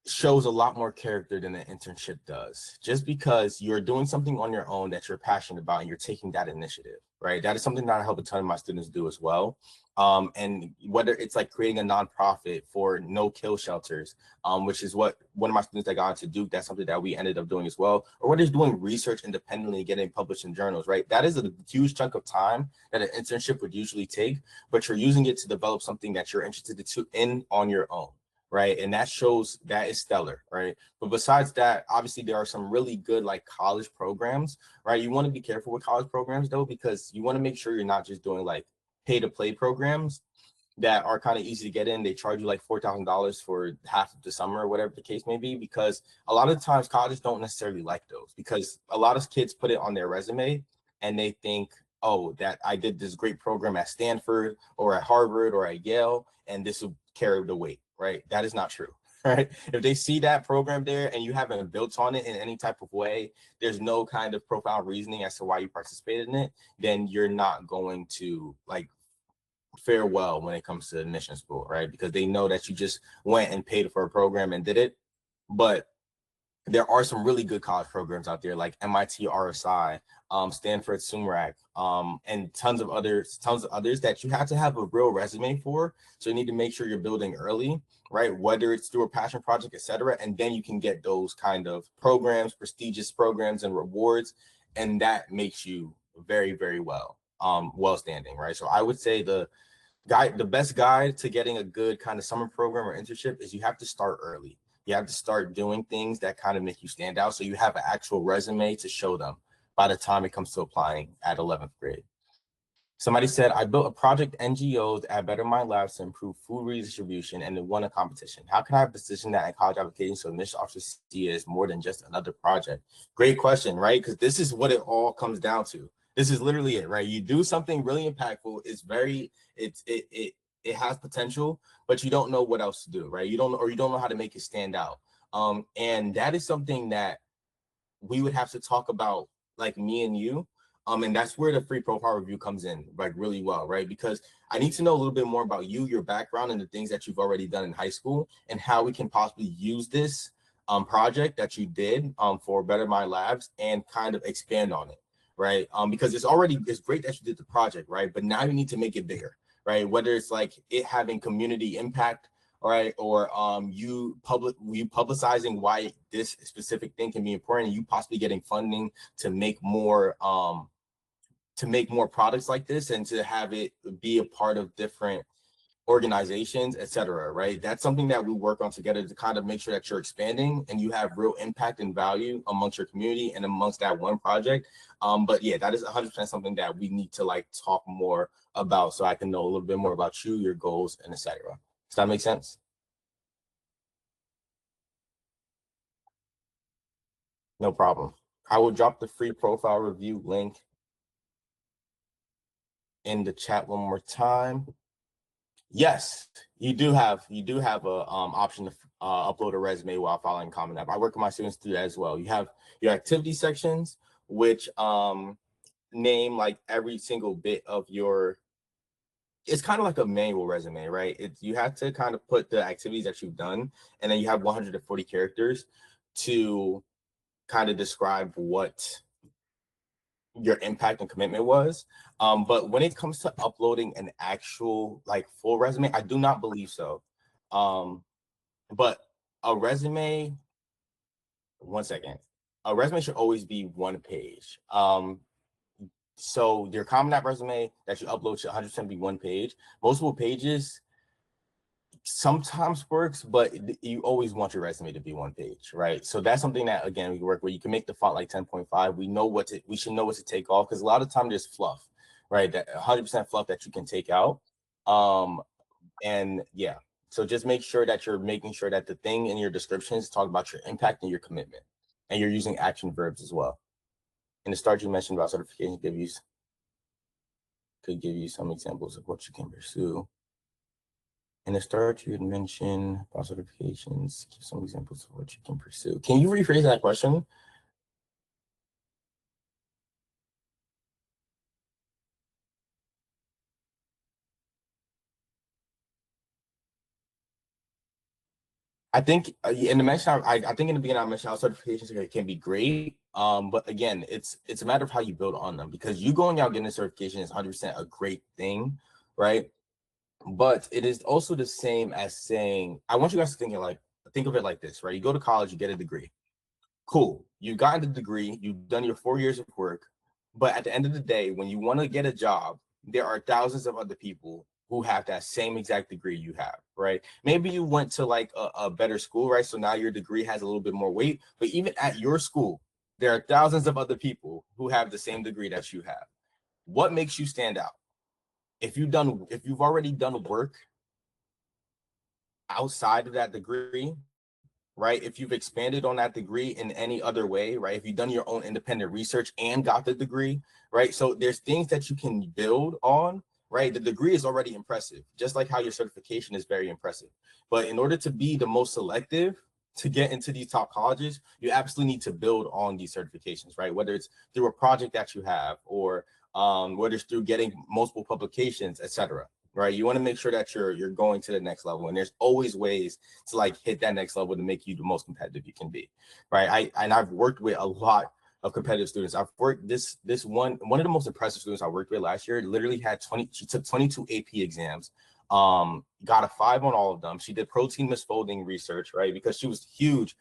shows a lot more character than an internship does, just because you're doing something on your own that you're passionate about and you're taking that initiative, right? That is something that I help a ton of my students do as well. And whether it's like creating a nonprofit for no-kill shelters, which is what one of my students that got into Duke, that's something that we ended up doing as well, or whether it's doing research independently and getting published in journals, right? That is a huge chunk of time that an internship would usually take, but you're using it to develop something that you're interested in on your own, right? And that shows that is stellar, right? But besides that, obviously there are some really good like college programs, right? You want to be careful with college programs though, because you want to make sure you're not just doing like pay to play programs that are kind of easy to get in. They charge you like $4,000 for half of the summer or whatever the case may be, because a lot of times colleges don't necessarily like those, because a lot of kids put it on their resume and they think, oh, that I did this great program at Stanford or at Harvard or at Yale, and this will carry the weight, right? That is not true, right? If they see that program there and you haven't built on it in any type of way, there's no kind of profound reasoning as to why you participated in it, then you're not going to like fare well when it comes to admission school, right? Because they know that you just went and paid for a program and did it. But there are some really good college programs out there like MIT RSI, Stanford SUMRAC, and tons of others that you have to have a real resume for. So you need to make sure you're building early, right? Whether it's through a passion project, etc. And then you can get those kind of programs, prestigious programs and rewards. And that makes you very, very well. well standing, right? So I would say the best guide to getting a good kind of summer program or internship is you have to start early. You have to start doing things that kind of make you stand out, so you have an actual resume to show them by the time it comes to applying at 11th grade. Somebody said, I built a project NGOs at Better Mind Labs to improve food redistribution and it won a competition. How can I position that in college applications so admission officers see it as more than just another project? Great question, right? Because this is what it all comes down to. This is literally it, right? You do something really impactful. It has potential, but you don't know what else to do, right? You don't know how to make it stand out. And that is something that we would have to talk about, like me and you. And that's where the free profile review comes in, like really well, right? Because I need to know a little bit more about you, your background, and the things that you've already done in high school, and how we can possibly use this project that you did for Better Mind Labs and kind of expand on it, right? Because it's great that you did the project, right? But now you need to make it bigger, right? Whether it's like it having community impact, right? Or you publicizing why this specific thing can be important, and you possibly getting funding to make more products like this and to have it be a part of different organizations, etc. Right? That's something that we work on together to kind of make sure that you're expanding and you have real impact and value amongst your community and amongst that one project. But yeah, that is 100% something that we need to like talk more about so I can know a little bit more about you, your goals, and etc. Does that make sense? No problem. I will drop the free profile review link in the chat one more time. Yes, you do have a option to upload a resume while following Common App. I work with my students through that as well. You have your activity sections, which name like every single bit of your. It's kind of like a manual resume, right? You have to kind of put the activities that you've done, and then you have 140 characters to kind of describe what your impact and commitment was. But when it comes to uploading an actual like full resume, I do not believe so. But a resume, one second, a resume should always be one page. So your Common App resume that you upload should 100% be one page. Multiple pages sometimes works, but you always want your resume to be one page, right? So that's something that again we can work with. You can make the font like 10.5. We should know what to take off because a lot of time there's fluff, right? That 100% fluff that you can take out. And yeah, so just make sure that you're making sure that the thing in your descriptions talk about your impact and your commitment, and you're using action verbs as well. In the start, you mentioned about certification could give you some examples of what you can pursue. In the start, you had mentioned about certifications. Give some examples of what you can pursue. Can you rephrase that question? I think in the mention, I think in the beginning I mentioned how certifications can be great. But again, it's a matter of how you build on them because you going out getting a certification is 100% a great thing, right? But it is also the same as saying, I want you guys to think of it like this, right? You go to college, you get a degree. Cool. You've gotten the degree, you've done your 4 years of work, but at the end of the day, when you want to get a job, there are thousands of other people who have that same exact degree you have, right? Maybe you went to like a better school, right? So now your degree has a little bit more weight, but even at your school, there are thousands of other people who have the same degree that you have. What makes you stand out? If you've already done work outside of that degree, right? If you've expanded on that degree in any other way, right? If you've done your own independent research and got the degree, right? So there's things that you can build on, right? The degree is already impressive, just like how your certification is very impressive. But in order to be the most selective to get into these top colleges, you absolutely need to build on these certifications, right? Whether it's through a project that you have or whether it's through getting multiple publications, etc. Right, you want to make sure that you're going to the next level, and there's always ways to like hit that next level to make you the most competitive you can be, right? I've worked with a lot of competitive students. I've worked this one of the most impressive students I worked with last year. Literally had 20. She took 22 AP exams, got a 5 on all of them. She did protein misfolding research, right? Because she was huge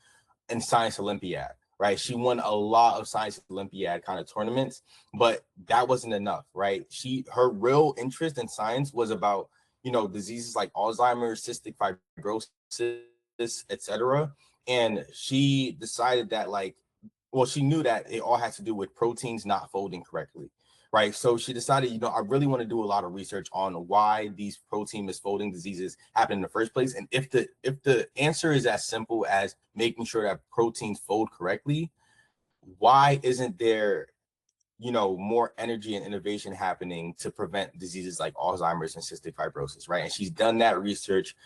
in Science Olympiad. right? She won a lot of science Olympiad kind of tournaments, but that wasn't enough, right? Her real interest in science was about, you know, diseases like Alzheimer's, cystic fibrosis, etc. And she decided that, like, well, she knew that it all had to do with proteins not folding correctly, right? So she decided, you know, I really want to do a lot of research on why these protein misfolding diseases happen in the first place. And if the answer is as simple as making sure that proteins fold correctly, why isn't there, you know, more energy and innovation happening to prevent diseases like Alzheimer's and cystic fibrosis, right? And she's done that research.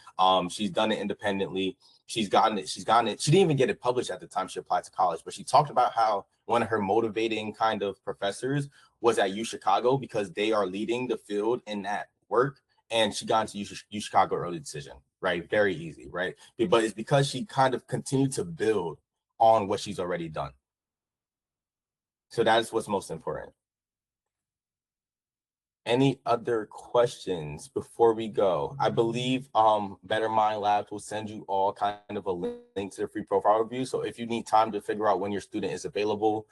She's done it independently. She's gotten it. She didn't even get it published at the time she applied to college, but she talked about how one of her motivating kind of professors was at U Chicago because they are leading the field in that work. And she got into U Chicago early decision, right? Very easy, right? But it's because she kind of continued to build on what she's already done. So that's what's most important. Any other questions before we go? I believe Better Mind Labs will send you all kind of a link to the free profile review. So if you need time to figure out when your student is available,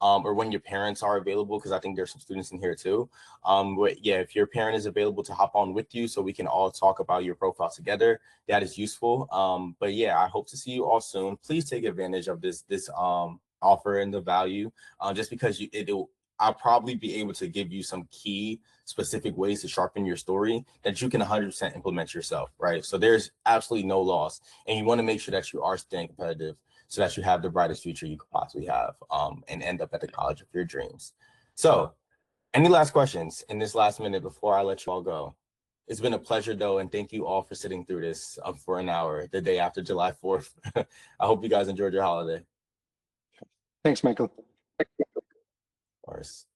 or when your parents are available, because I think there's some students in here too. But yeah, if your parent is available to hop on with you so we can all talk about your profile together, that is useful. But yeah, I hope to see you all soon. Please take advantage of this offer and the value, just because I'll probably be able to give you some key specific ways to sharpen your story that you can 100% implement yourself, right? So there's absolutely no loss. And you want to make sure that you are staying competitive so that you have the brightest future you could possibly have, and end up at the college of your dreams. So any last questions in this last minute before I let you all go? It's been a pleasure, though, and thank you all for sitting through this for an hour, the day after July 4th. I hope you guys enjoyed your holiday. Thanks, Michael. Of course.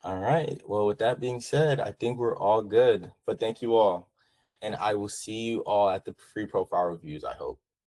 All right. Well, with that being said, I think we're all good. But thank you all. And I will see you all at the free profile reviews, I hope.